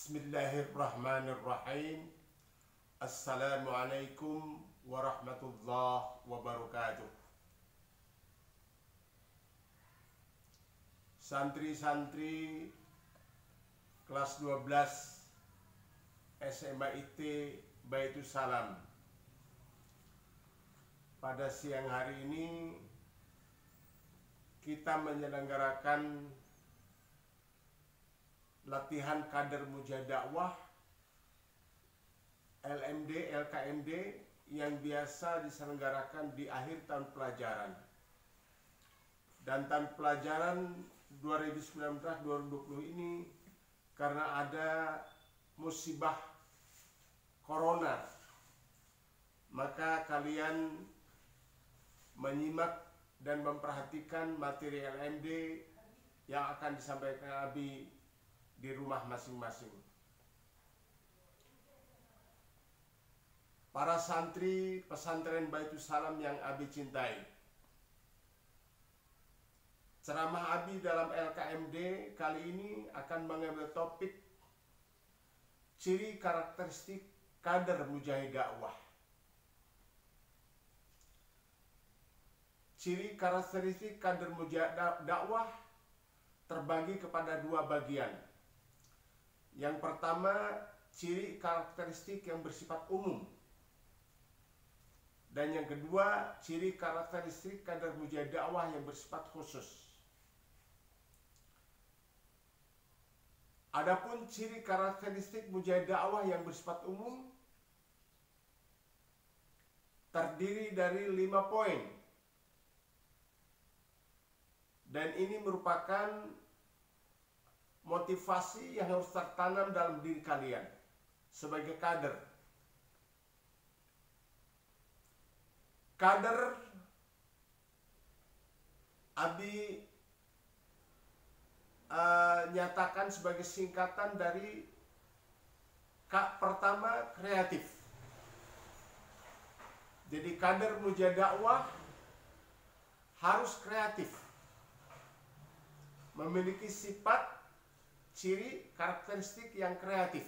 Bismillahirrahmanirrahim. Assalamualaikum warahmatullahi wabarakatuh. Santri-santri kelas 12 SMA IT Baitus Salam. Pada siang hari ini kita menyelenggarakan latihan kader Mujahadah Dakwah LMD, LKMD yang biasa diselenggarakan di akhir tahun pelajaran. Dan tahun pelajaran 2019-2020 ini karena ada musibah corona, maka kalian menyimak dan memperhatikan materi LMD yang akan disampaikan Abi di rumah masing-masing. Para santri pesantren Baitus Salam yang Abi cintai, ceramah Abi dalam LKMD kali ini akan mengambil topik ciri karakteristik kader Mujahadah Dakwah. Ciri karakteristik kader Mujahadah Dakwah terbagi kepada dua bagian. Yang pertama, ciri karakteristik yang bersifat umum. Dan yang kedua, ciri karakteristik kader Mujahadah Dakwah yang bersifat khusus. Adapun ciri karakteristik Mujahadah Dakwah yang bersifat umum terdiri dari 5 poin. Dan ini merupakan motivasi yang harus tertanam dalam diri kalian sebagai kader. Kader Abi nyatakan sebagai singkatan dari pertama, kreatif. Jadi kader Mujahadah Dakwah harus kreatif, memiliki sifat ciri karakteristik yang kreatif.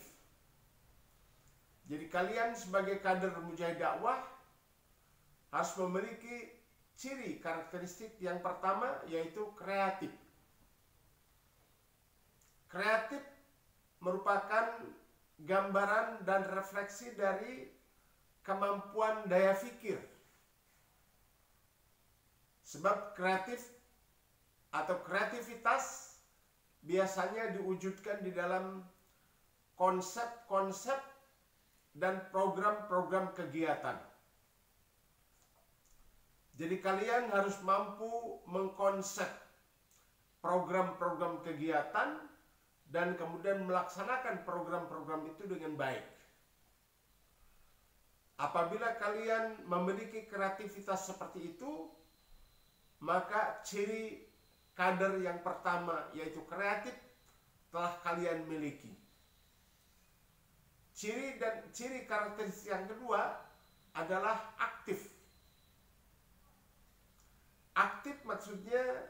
Jadi kalian sebagai kader Mujahadah Dakwah harus memiliki ciri karakteristik yang pertama, yaitu kreatif. Kreatif merupakan gambaran dan refleksi dari kemampuan daya pikir. Sebab kreatif atau kreativitas biasanya diwujudkan di dalam konsep-konsep dan program-program kegiatan. Jadi kalian harus mampu mengkonsep program-program kegiatan dan kemudian melaksanakan program-program itu dengan baik. Apabila kalian memiliki kreativitas seperti itu, maka ciri kader yang pertama, yaitu kreatif, telah kalian miliki. Ciri karakteristik yang kedua adalah aktif. Aktif maksudnya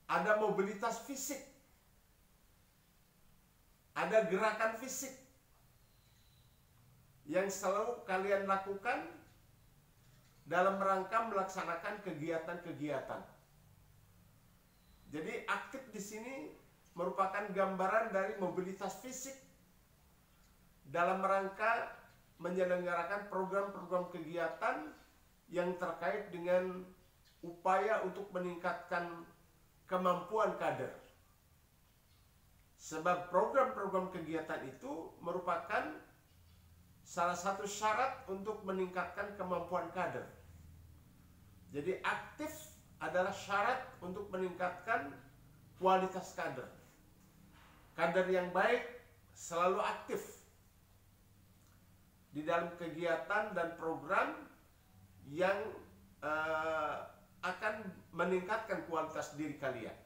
ada mobilitas fisik, ada gerakan fisik yang selalu kalian lakukan dalam rangka melaksanakan kegiatan-kegiatan. Jadi aktif di sini merupakan gambaran dari mobilitas fisik dalam rangka menyelenggarakan program-program kegiatan yang terkait dengan upaya untuk meningkatkan kemampuan kader. Sebab program-program kegiatan itu merupakan salah satu syarat untuk meningkatkan kemampuan kader. Jadi aktif adalah syarat untuk meningkatkan kualitas kader. Kader yang baik selalu aktif di dalam kegiatan dan program yang akan meningkatkan kualitas diri kalian.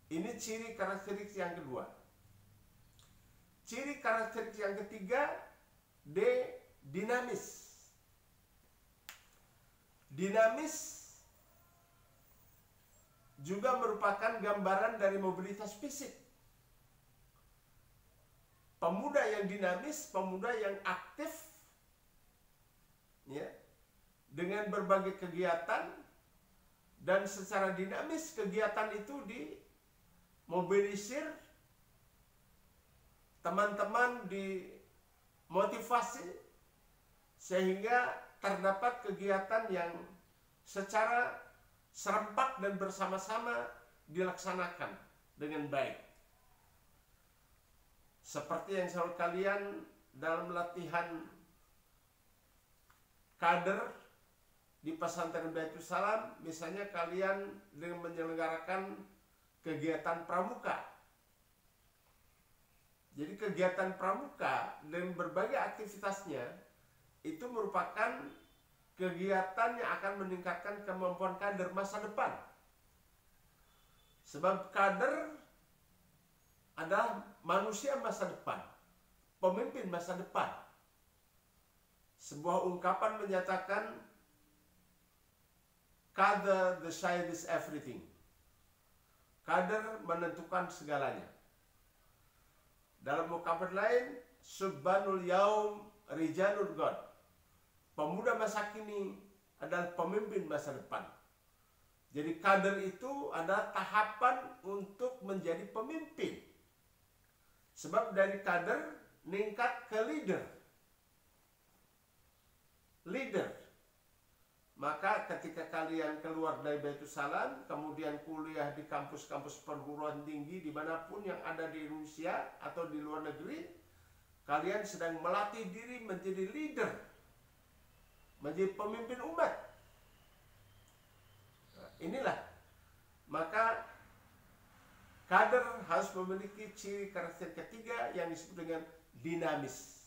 Ini ciri karakteristik yang kedua. Ciri karakteristik yang ketiga, dinamis. Dinamis juga merupakan gambaran dari mobilitas fisik. pemuda yang dinamis, pemuda yang aktif, ya, dengan berbagai kegiatan, dan secara dinamis kegiatan itu dimobilisir, teman-teman dimotivasi, sehingga terdapat kegiatan yang secara serempak dan bersama-sama dilaksanakan dengan baik. Seperti yang selalu kalian dalam latihan kader di pesantren Baitul Salam, misalnya kalian dengan menyelenggarakan kegiatan pramuka. Jadi kegiatan pramuka dengan berbagai aktivitasnya itu merupakan kegiatan yang akan meningkatkan kemampuan kader masa depan. Sebab kader adalah manusia masa depan, pemimpin masa depan. Sebuah ungkapan menyatakan, kader decide is everything. Kader menentukan segalanya. Dalam ungkapan lain, subbanul yaum rijalul god. Pemuda masa kini adalah pemimpin masa depan. Jadi kader itu adalah tahapan untuk menjadi pemimpin. Sebab dari kader meningkat ke leader. Maka ketika kalian keluar dari Baitul Salam, kemudian kuliah di kampus-kampus perguruan tinggi dimanapun yang ada di Indonesia atau di luar negeri, kalian sedang melatih diri menjadi leader, menjadi pemimpin umat. Nah, inilah, maka kader harus memiliki ciri karakteristik ketiga yang disebut dengan dinamis.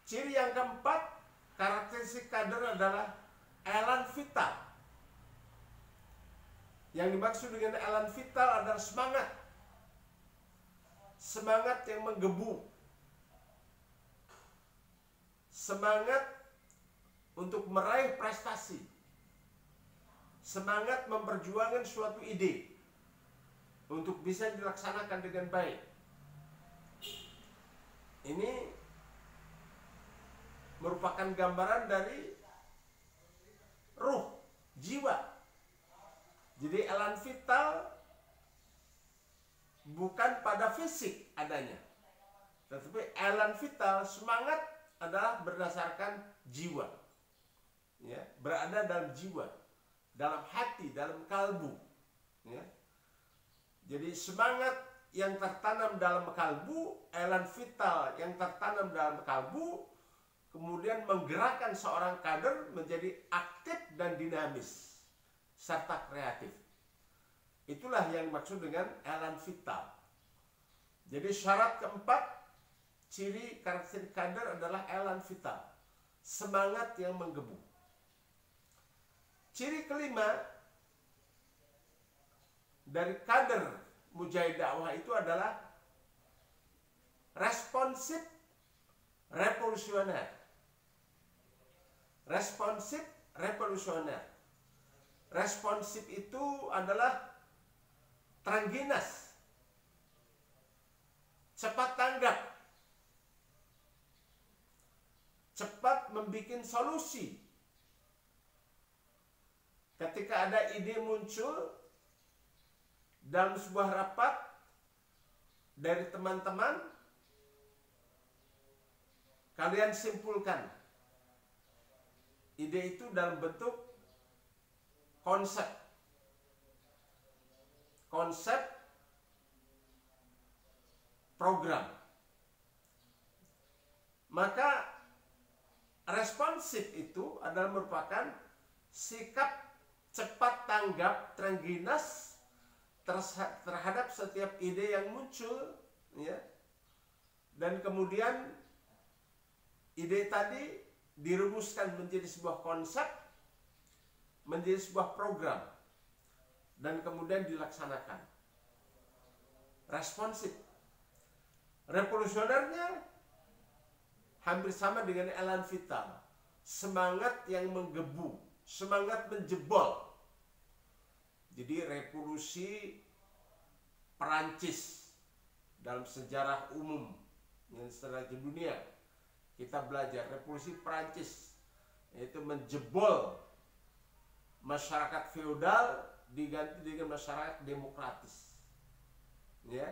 Ciri yang keempat, karakteristik kader adalah elan vital. Yang dimaksud dengan elan vital adalah semangat. Semangat yang menggebu. Semangat untuk meraih prestasi. Semangat memperjuangkan suatu ide untuk bisa dilaksanakan dengan baik. Ini merupakan gambaran dari ruh, jiwa. Jadi elan vital bukan pada fisik adanya, tetapi elan vital, semangat adalah berdasarkan jiwa, ya, berada dalam jiwa, dalam hati, dalam kalbu, ya. Jadi semangat yang tertanam dalam kalbu, elan vital yang tertanam dalam kalbu, kemudian menggerakkan seorang kader menjadi aktif dan dinamis serta kreatif. Itulah yang dimaksud dengan elan vital. Jadi syarat keempat, ciri karakteristik kader adalah elan vital, semangat yang menggebu. Ciri kelima dari kader mujahid dakwah itu adalah responsif revolusioner. Responsif revolusioner. Responsif itu adalah terengginas, cepat tanggap, cepat membuat solusi. Ketika ada ide muncul dalam sebuah rapat dari teman-teman, kalian simpulkan ide itu dalam bentuk konsep program. Maka responsif itu adalah merupakan sikap cepat tanggap, terengginas terhadap setiap ide yang muncul, ya. Dan kemudian ide tadi dirumuskan menjadi sebuah konsep, menjadi sebuah program, dan kemudian dilaksanakan. Responsif. Revolusionernya hampir sama dengan elan vital, semangat yang menggebu, semangat menjebol. Jadi revolusi Perancis dalam sejarah umum dan sejarah dunia. Kita belajar revolusi Prancis, yaitu menjebol masyarakat feodal diganti dengan masyarakat demokratis. Ya.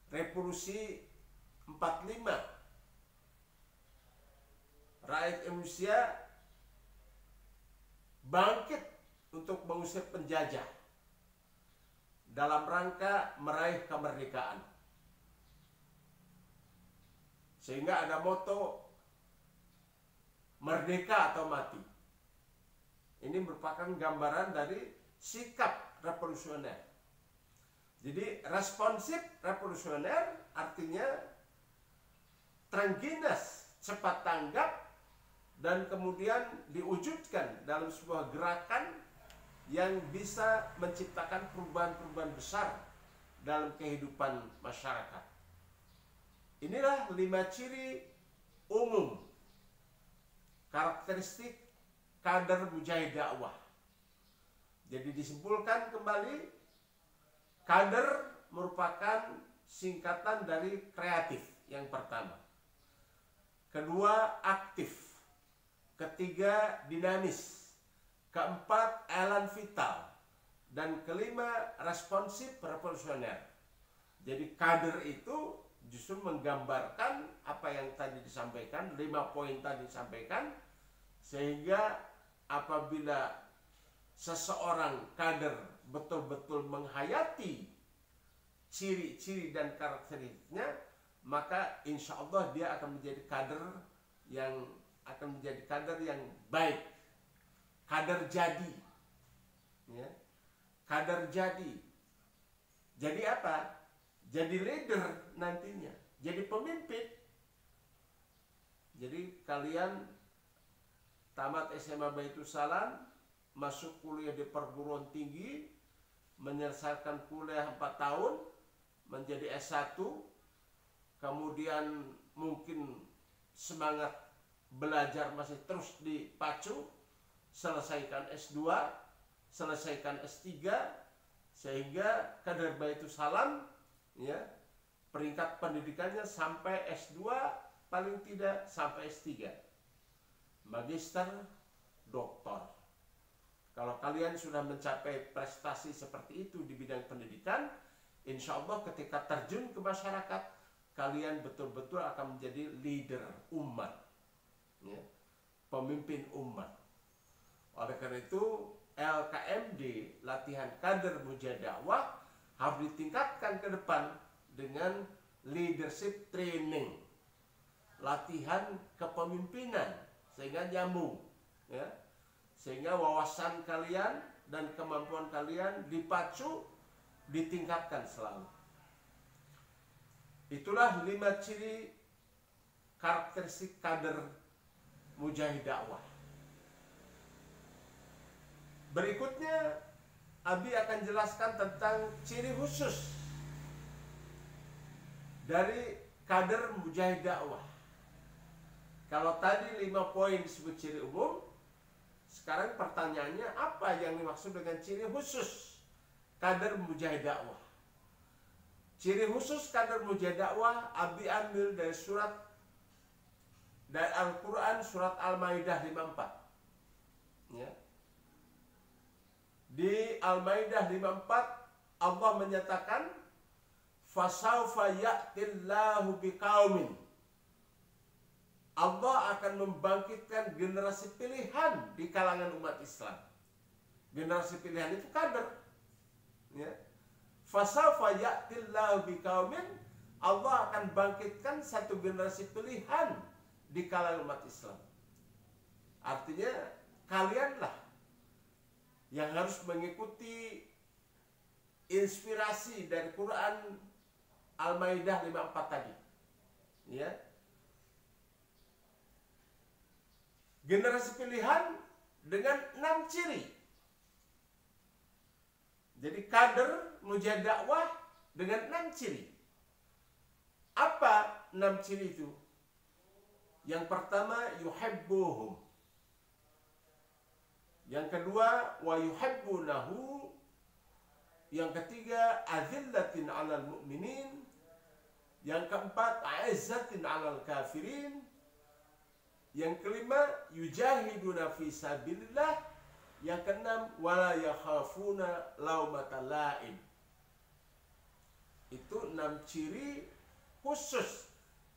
Revolusi 45, rakyat Indonesia bangkit untuk mengusir penjajah dalam rangka meraih kemerdekaan. Sehingga ada moto merdeka atau mati. Ini merupakan gambaran dari sikap revolusioner. Jadi responsif revolusioner artinya terengginas, cepat tanggap, dan kemudian diwujudkan dalam sebuah gerakan yang bisa menciptakan perubahan-perubahan besar dalam kehidupan masyarakat. Inilah 5 ciri umum karakteristik kader mujahid dakwah. Jadi disimpulkan kembali, kader merupakan singkatan dari kreatif yang pertama. Kedua, aktif. Ketiga, dinamis. Keempat, elan vital. Dan kelima, responsif revolusioner. Jadi kader itu justru menggambarkan apa yang tadi disampaikan, 5 poin tadi disampaikan, sehingga apabila seseorang kader betul-betul menghayati ciri-ciri dan karakteristiknya, maka insya Allah dia akan menjadi kader yang baik, kader jadi, ya. Kader jadi apa? Jadi leader nantinya, jadi pemimpin. Jadi kalian tamat SMA Baitussalam, masuk kuliah di perguruan tinggi, menyelesaikan kuliah 4 tahun, menjadi S1, kemudian mungkin semangat belajar masih terus dipacu, selesaikan S2, selesaikan S3, sehingga kader Baitussalam, ya, peringkat pendidikannya sampai S2, paling tidak sampai S3, magister, doktor. Kalau kalian sudah mencapai prestasi seperti itu di bidang pendidikan, insya Allah ketika terjun ke masyarakat, kalian betul-betul akan menjadi leader umat, ya, pemimpin umat. Oleh karena itu, LKMD, latihan kader mujahid dakwah, harus ditingkatkan ke depan dengan leadership training, latihan kepemimpinan, sehingga nyambung, ya, sehingga wawasan kalian dan kemampuan kalian dipacu, ditingkatkan selalu. Itulah 5 ciri karakteristik kader mujahid dakwah. Berikutnya Abi akan jelaskan tentang ciri khusus dari kader mujahid dakwah. Kalau tadi 5 poin disebut ciri umum, sekarang pertanyaannya apa yang dimaksud dengan ciri khusus kader mujahid dakwah? Ciri khusus kader mujahid dakwah Abi ambil dari Al-Quran surat Al-Maidah 54. Ya. Di Al-Maidah 54 Allah menyatakan, fasaufa ya'tillahu biqaumin, Allah akan membangkitkan generasi pilihan di kalangan umat Islam. Generasi pilihan itu kader, ya. Fasaufa ya'tillahu biqaumin, Allah akan bangkitkan satu generasi pilihan di kalangan umat Islam. Artinya kalianlah yang harus mengikuti inspirasi dari Quran Al-Maidah 54 tadi, ya. Generasi pilihan dengan 6 ciri. Jadi kader mujahid dakwah dengan 6 ciri. Apa 6 ciri itu? Yang pertama, yuhibbuhum. Yang kedua, wa yuhibbunahu. Yang ketiga, azillatin 'alal mu'minin. Yang keempat, aizzatin 'alal kafirin. Yang kelima, yujahiduna fi sabilillah. Yang keenam, wala yakhafuna laumata la'im. Itu 6 ciri khusus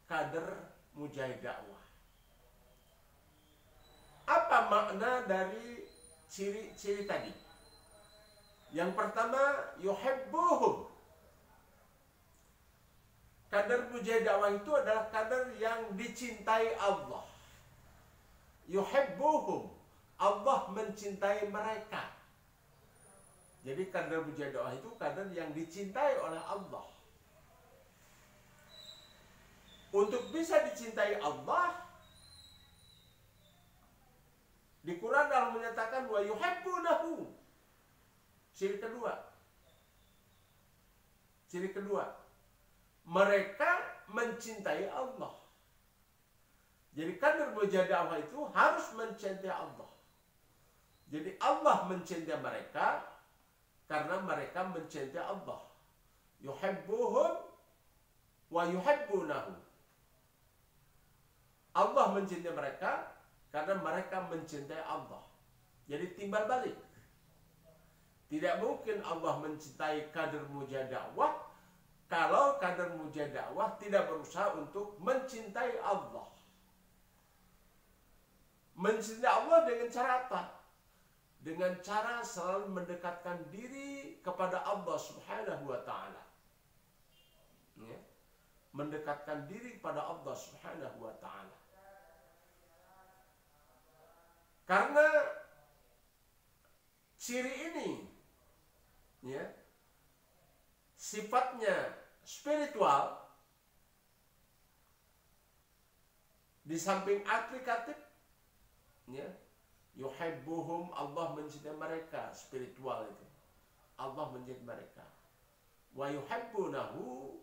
kader mujahid dakwah. Apa makna dari ciri-ciri tadi? Yang pertama, yuhibbuhum. Kader mujahid dakwah itu adalah kader yang dicintai Allah. Yuhibbuhum. Allah mencintai mereka. Jadi kader mujahid dakwah itu kader yang dicintai oleh Allah. Untuk bisa dicintai Allah, di Quran Allah menyatakan wa yuhibbunahu. Ciri kedua, mereka mencintai Allah. Jadi kader mujahid dakwah itu harus mencintai Allah. Jadi Allah mencintai mereka karena mereka mencintai Allah. Yuhibbuhum wa yuhibbunahu. Allah mencintai mereka karena mereka mencintai Allah. Jadi timbal balik. Tidak mungkin Allah mencintai kader mujahid dakwah kalau kader mujahid dakwah tidak berusaha untuk mencintai Allah. Mencintai Allah dengan cara apa? Dengan cara selalu mendekatkan diri kepada Allah Subhanahu wa ta'ala. Ya. Mendekatkan diri kepada Allah Subhanahu wa ta'ala. Karena ciri ini, ya, sifatnya spiritual, di samping aplikatif, ya, yuhibbuhum, Allah mencintai mereka, spiritual itu. Allah mencintai mereka. Wa yuhibbunahu,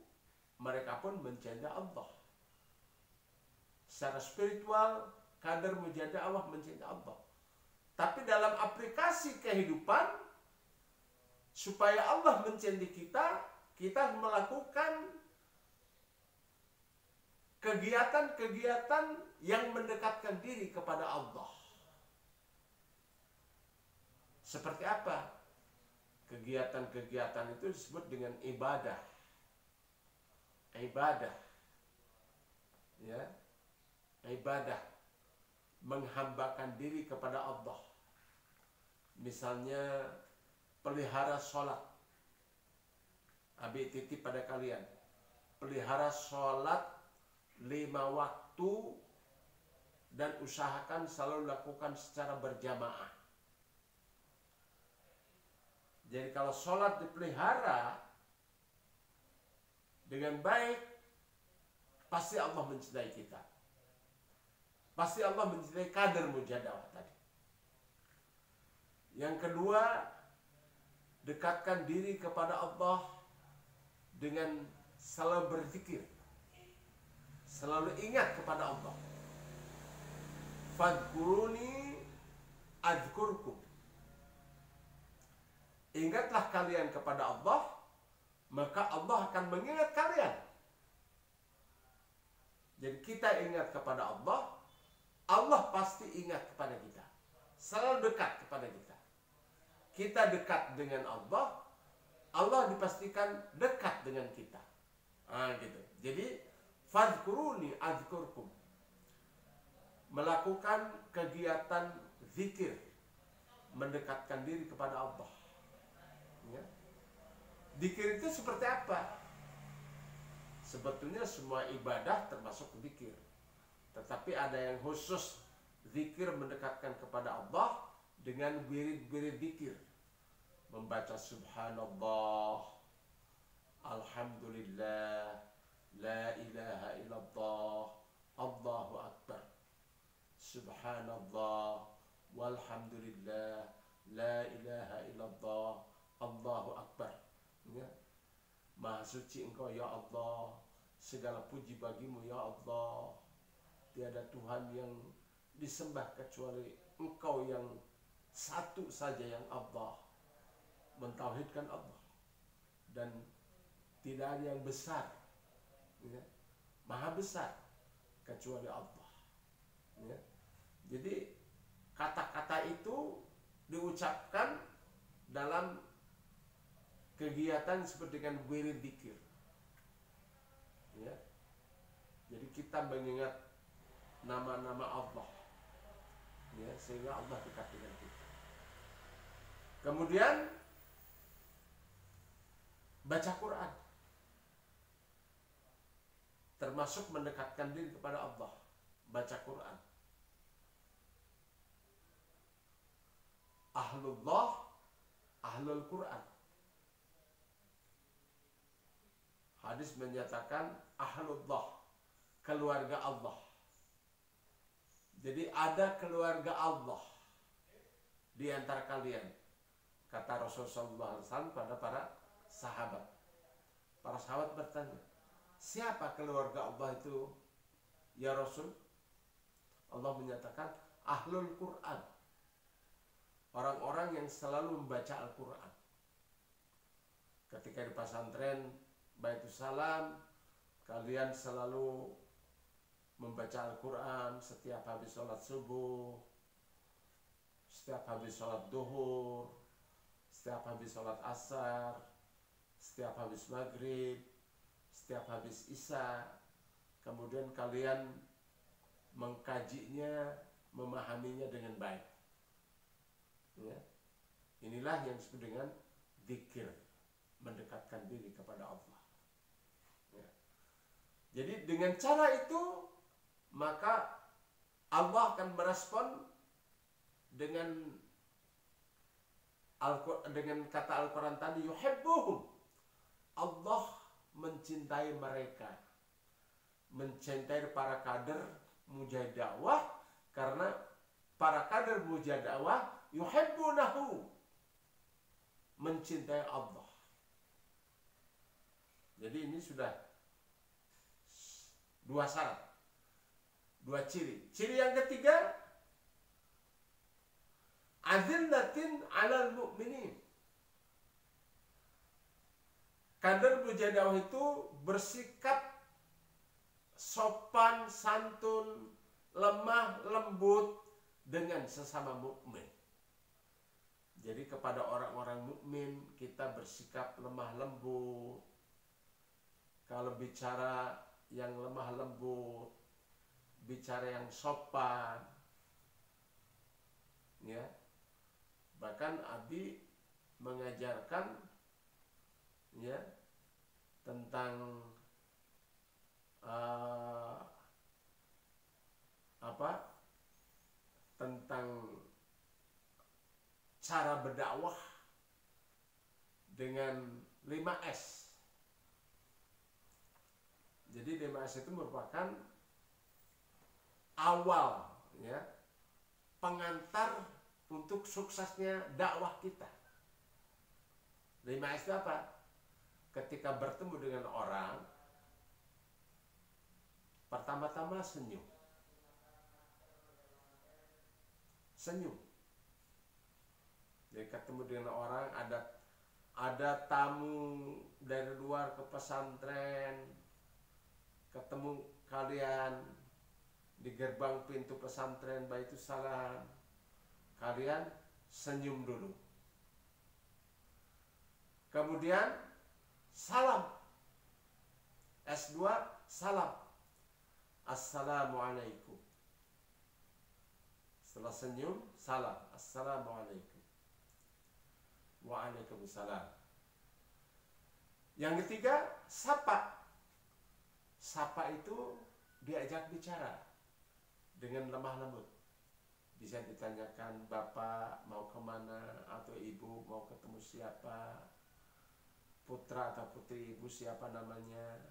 mereka pun mencintai Allah. Secara spiritual, kader mujahid dakwah mencintai Allah. Tapi dalam aplikasi kehidupan, supaya Allah mencintai kita, kita melakukan kegiatan-kegiatan yang mendekatkan diri kepada Allah. Seperti apa? Kegiatan-kegiatan itu disebut dengan ibadah. Ibadah. Ya. Ibadah. Menghambakan diri kepada Allah. Misalnya pelihara sholat. Abi titip pada kalian. Pelihara sholat 5 waktu dan usahakan selalu lakukan secara berjamaah. Jadi kalau sholat dipelihara dengan baik, pasti Allah mencintai kita. Pasti Allah mencintai kader mujahid dakwah tadi. Yang kedua, dekatkan diri kepada Allah dengan selalu berzikir. Selalu ingat kepada Allah. Fadkuruni adzkurkum. Ingatlah kalian kepada Allah, maka Allah akan mengingat kalian. Jadi kita ingat kepada Allah, Allah pasti ingat kepada kita. Selalu dekat kepada kita. Kita dekat dengan Allah, Allah dipastikan dekat dengan kita. Gitu. Jadi fadhkuruni adzkurkum. Melakukan kegiatan zikir, mendekatkan diri kepada Allah. Ya. Zikir itu seperti apa? Sebetulnya semua ibadah termasuk zikir. Tetapi ada yang khusus zikir mendekatkan kepada Allah dengan wirid-wirid zikir. Membaca subhanallah, alhamdulillah, la ilaha illallah, Allahu akbar. Subhanallah, walhamdulillah, la ilaha illallah, Allahu akbar. Ya. Maha suci Engkau ya Allah, segala puji bagimu ya Allah. Tiada Tuhan yang disembah kecuali Engkau yang satu saja yang Allah. Mentauhidkan Allah. dan tidak ada yang besar, ya, maha besar kecuali Allah. Ya. Jadi kata-kata itu diucapkan dalam kegiatan seperti dengan wirid dzikir. Ya. Jadi kita mengingat nama-nama Allah, ya, sehingga Allah dekat dengan kita. Kemudian baca Quran, termasuk mendekatkan diri kepada Allah. Baca Quran. Ahlullah, ahlul Quran. Hadis menyatakan ahlullah, keluarga Allah. Jadi ada keluarga Allah di antara kalian, kata Rasulullah SAW pada para sahabat. Para sahabat bertanya, siapa keluarga Allah itu ya Rasul? Allah menyatakan ahlul Quran, orang-orang yang selalu membaca Al-Quran. Ketika di pesantren Baitus Salam, kalian selalu membaca Al-Quran setiap habis sholat subuh, setiap habis sholat duhur, setiap habis sholat asar, setiap habis maghrib, setiap habis isya. Kemudian kalian mengkajinya, memahaminya dengan baik. Ya. Inilah yang disebut dengan zikir, mendekatkan diri kepada Allah. Ya. Jadi dengan cara itu maka Allah akan merespon dengan kata Al-Quran tadi, yuhibbuhum. Allah mencintai mereka, mencintai para kader mujahid dakwah, karena para kader mujahid dakwah yuhibbunahu, mencintai Allah. Jadi ini sudah dua syarat, dua ciri. Ciri yang ketiga, azillatin 'alal mu'minin. Kader mujahid dakwah itu bersikap sopan, santun, lemah, lembut dengan sesama mukmin. Jadi kepada orang-orang mukmin kita bersikap lemah lembut. Kalau bicara yang lemah lembut, bicara yang sopan, ya. Bahkan Abi mengajarkan, ya, tentang tentang cara berdakwah dengan 5S. Jadi 5S itu merupakan awal, ya, pengantar untuk suksesnya dakwah kita. 5S itu apa? Ketika bertemu dengan orang, pertama-tama senyum. Senyum. Jadi ketemu dengan orang, ada tamu dari luar ke pesantren, ketemu kalian di gerbang pintu pesantren Baitus Salam, kalian senyum dulu. Kemudian salam. S2, salam. Assalamualaikum. Setelah senyum, salam. Assalamualaikum. Waalaikumsalam. Yang ketiga, sapa. Sapa itu diajak bicara dengan lemah lembut. Bisa ditanyakan, Bapak mau kemana, atau Ibu mau ketemu siapa, putra atau putri Ibu siapa namanya.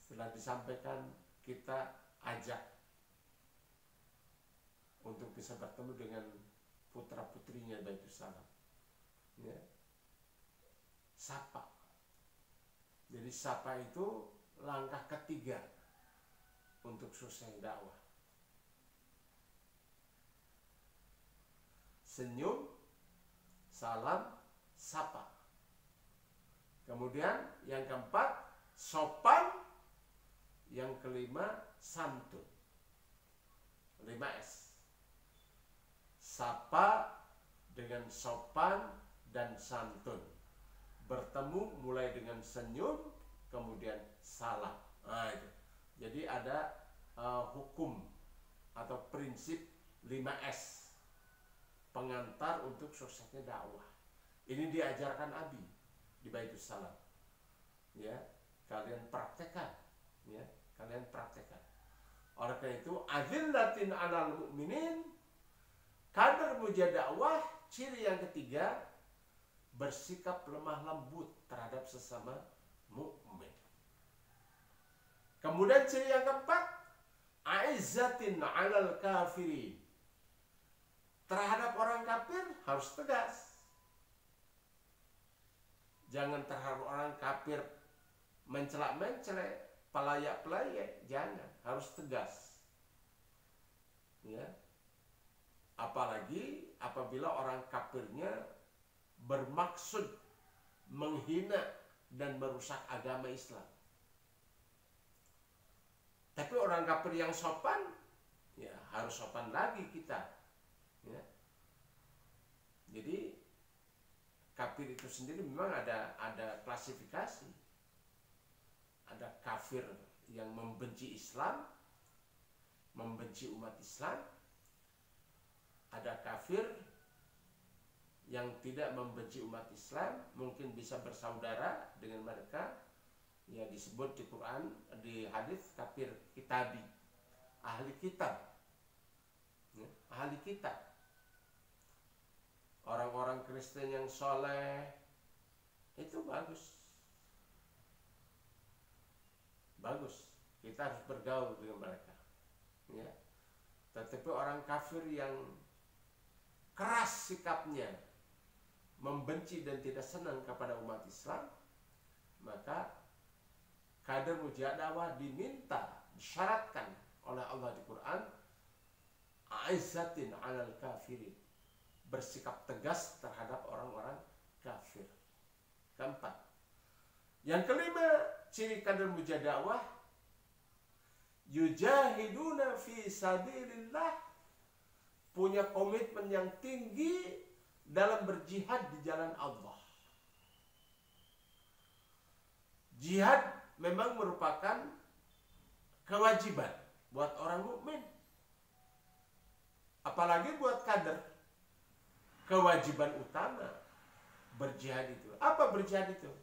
Setelah disampaikan, kita ajak untuk bisa bertemu dengan putra putrinya Baitus Salam. Ya. Sapa. Jadi sapa itu langkah ketiga untuk sukses dakwah. Senyum, salam, sapa. Kemudian yang keempat sopan, yang kelima santun. 5S. Sapa dengan sopan dan santun. Bertemu mulai dengan senyum, kemudian salam. Nah, itu. Jadi ada hukum atau prinsip 5S pengantar untuk suksesnya dakwah. Ini diajarkan Abi di Baitus Salam. Ya, kalian praktekkan. Ya, kalian praktekkan. Oleh karena itu, azillatin 'alal mu'minin, kadar muja dakwah, ciri yang ketiga, bersikap lemah lembut terhadap sesama mukmin. Kemudian ciri yang keempat, aizzatin 'alal kafirin, terhadap orang kafir harus tegas. Jangan terhadap orang kafir mencelak-mencelek, pelayak-pelayak, jangan, harus tegas. Ya. Apalagi apabila orang kafirnya bermaksud menghina dan merusak agama Islam. Tapi orang kafir yang sopan, ya harus sopan lagi kita. Ya. Jadi kafir itu sendiri memang ada klasifikasi. Ada kafir yang membenci Islam, membenci umat Islam. Ada kafir yang tidak membenci umat Islam, mungkin bisa bersaudara dengan mereka. Ya, disebut di Quran, di hadis kafir kitabi, ahli kitab. Ya, ahli kitab. Orang-orang Kristen yang soleh itu bagus. Bagus, kita harus bergaul dengan mereka. Ya. Tetapi orang kafir yang keras sikapnya, membenci dan tidak senang kepada umat Islam, maka kader mujadawah diminta, disyaratkan oleh Allah di Quran, aizzatin 'alal kafirin, bersikap tegas terhadap orang-orang kafir. Keempat. Yang kelima, ciri kader mujadawah, yujahiduna fi sabilillah, punya komitmen yang tinggi dalam berjihad di jalan Allah. Jihad memang merupakan kewajiban buat orang mukmin, apalagi buat kader. Kewajiban utama berjihad itu. Apa berjihad itu?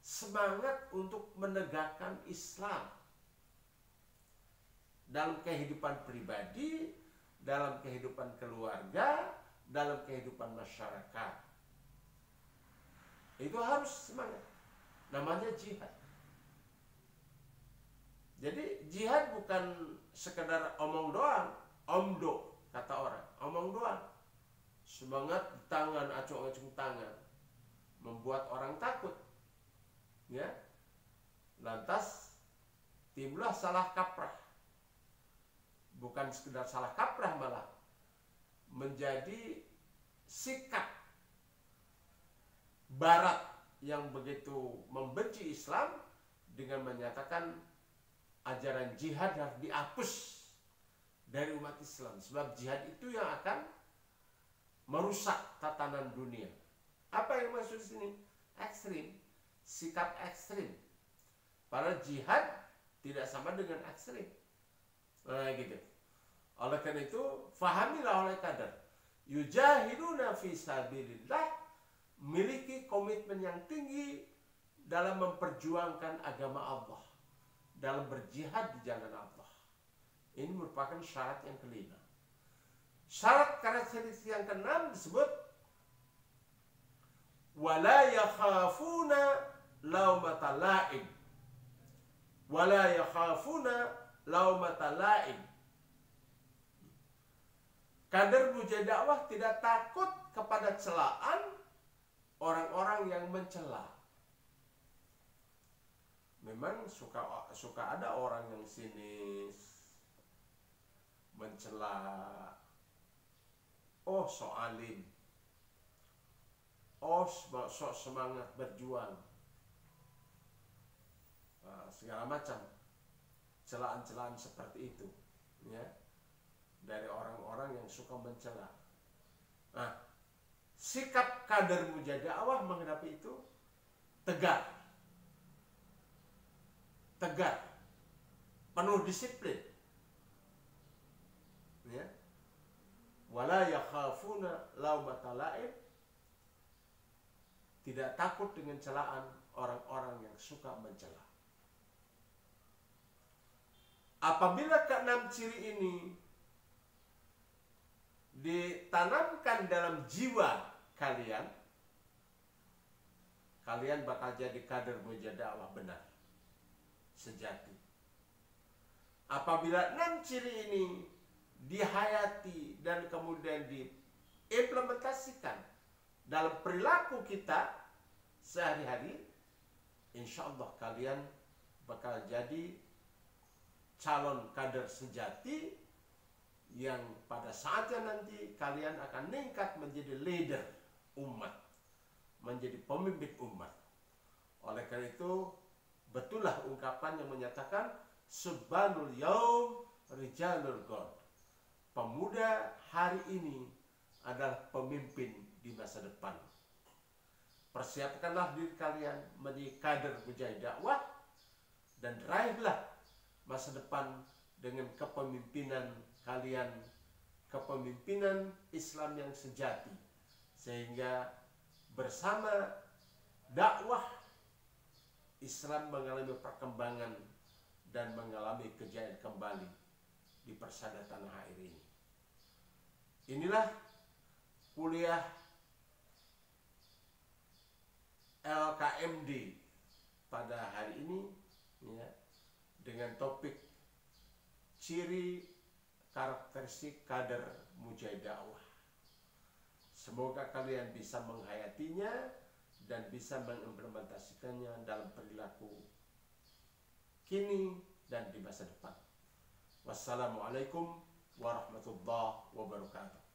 Semangat untuk menegakkan Islam dalam kehidupan pribadi, dalam kehidupan keluarga, dalam kehidupan masyarakat. Itu harus semangat. Namanya jihad. Jadi jihad bukan sekedar omong doang, omdo kata orang, omong doang. Semangat di tangan, acung-acung tangan, membuat orang takut. Ya. Lantas timbullah salah kaprah. Bukan sekedar salah kaprah, malah menjadi sikap Barat yang begitu membenci Islam dengan menyatakan ajaran jihad harus dihapus dari umat Islam, sebab jihad itu yang akan merusak tatanan dunia. Apa yang maksud sini? Ekstrim, sikap ekstrim. Padahal jihad tidak sama dengan ekstrim. Nah, gitu. Oleh karena itu, fahamilah oleh kader, yujahiduna fi sabilillah, miliki komitmen yang tinggi dalam memperjuangkan agama Allah, dalam berjihad di jalan Allah. Ini merupakan syarat yang kelima. Syarat karakteristik yang keenam disebut wala yakhafuna laumata la'im. Wala yakhafuna laumata la'im. Kader mujadakwah tidak takut kepada celaan orang-orang yang mencela. Memang suka ada orang yang sinis, mencela. Oh, sok alim. Oh, sok semangat berjuang. segala macam celaan-celaan seperti itu, ya, dari orang-orang yang suka mencela. Nah, sikap kader Mujahidah Dakwah menghadapi itu tegar, penuh disiplin, ya. Wala yakhafuna laumata laim, tidak takut dengan celaan orang-orang yang suka mencela. Apabila keenam ciri ini ditanamkan dalam jiwa kalian, kalian bakal jadi kader Mujahidah Dakwah benar, sejati. Apabila 6 ciri ini dihayati dan kemudian diimplementasikan dalam perilaku kita sehari-hari, insya Allah kalian bakal jadi calon kader sejati yang pada saatnya nanti kalian akan meningkat menjadi leader umat, menjadi pemimpin umat. Oleh karena itu, betullah ungkapan yang menyatakan subhanul yaum rijalul ghad. Pemuda hari ini adalah pemimpin di masa depan. Persiapkanlah diri kalian menjadi kader Mujahidah Dakwah dan raihlah masa depan dengan kepemimpinan kalian, kepemimpinan Islam yang sejati, sehingga bersama dakwah Islam mengalami perkembangan dan mengalami kejayaan kembali di persada tanah air ini. Inilah kuliah LKMD pada hari ini, ya, dengan topik ciri karakteristik kader Mujahidah Dakwah. Semoga kalian bisa menghayatinya dan bisa mengimplementasikannya dalam perilaku kini dan di masa depan. Wassalamualaikum warahmatullahi wabarakatuh.